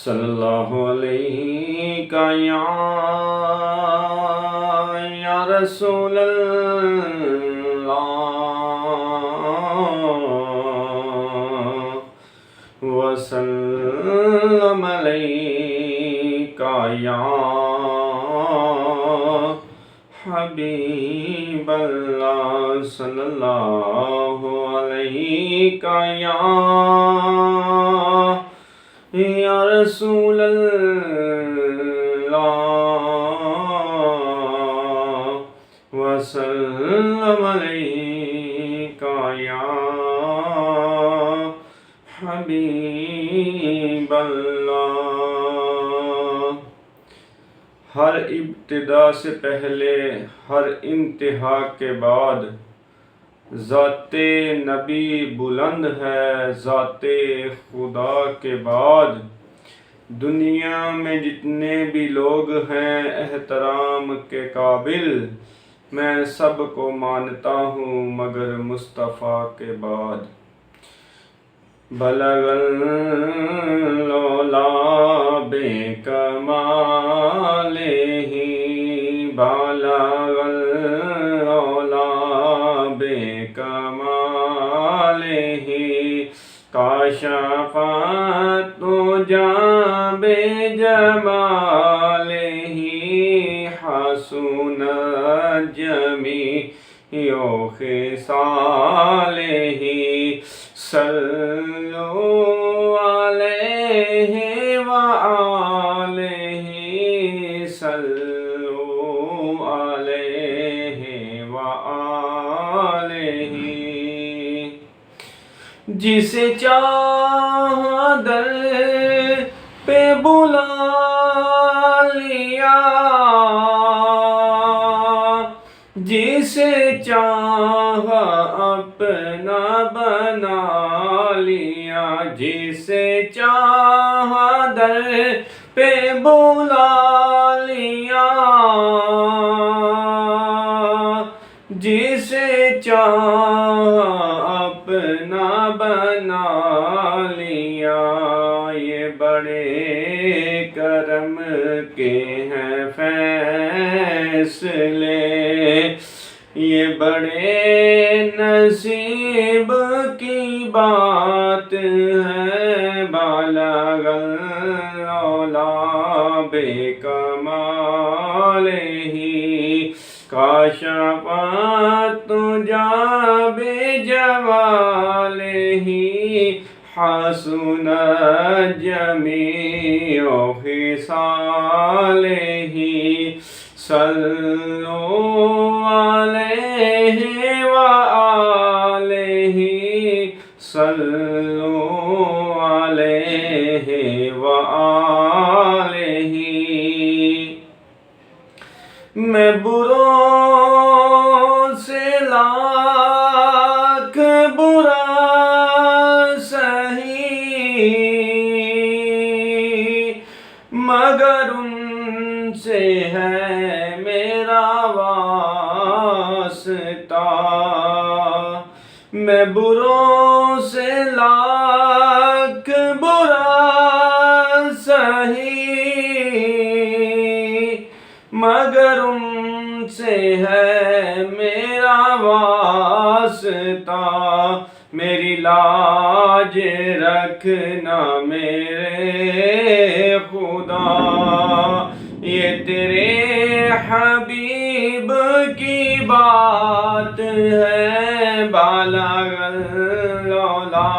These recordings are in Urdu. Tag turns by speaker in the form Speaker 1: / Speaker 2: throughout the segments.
Speaker 1: صلی اللہ علیہ یا رسول اللہ وسلم علیکہ یا حبیب اللہ صلی اللہ علیہ یا رسول اللہ وسلم علیکہ یا حبیب اللہ۔ ہر ابتدا سے پہلے، ہر انتہا کے بعد ذات نبی بلند ہے، ذات خدا کے بعد دنیا میں جتنے بھی لوگ ہیں احترام کے قابل، میں سب کو مانتا ہوں مگر مصطفیٰ کے بعد۔ بلغ العلا بکمالہ، بلغ العلا بکمالہ، کاشف الدجی بجمالہ، حسنت جمیع خصالہ، صلوا علیہ وآلہ، صلوا علیہ وآلہ۔ جسے چاہا در پہ بلا لیا، جسے چاہا اپنا بنا لیا، جسے چاہا در پہ بلا لیا، جسے چاہا اپنا بنا لیا۔ یہ بڑے کرم کے ہیں فیصلے، یہ بڑے نصیب کی بات ہے۔ بلغ العلا بکمالہ، کاشف الدجی بجمالہ، حسنت جمیع خصالہ، صلوا علیہ وآلہ، صلوا علیہ وآلہ۔ میں بروں سے لاکھ برا سہی، مگر ان سے ہے میرا واسطہ۔ میں بروں سے لاکھ برا سہی، مگر ان سے ہے میرا واسطہ۔ میری لاج رکھنا میرے خدا، یہ تیرے حبیب کی بات ہے۔ بلغ العلا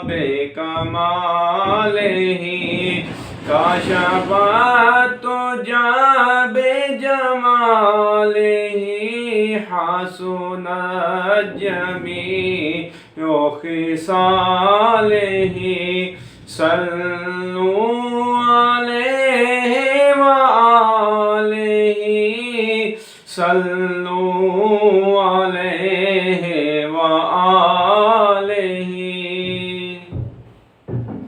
Speaker 1: بکمالہ، کاشف الدجی بجمالہ، حسنت جمیع خصالہ، صلوا علیہ وآلہ، صلوا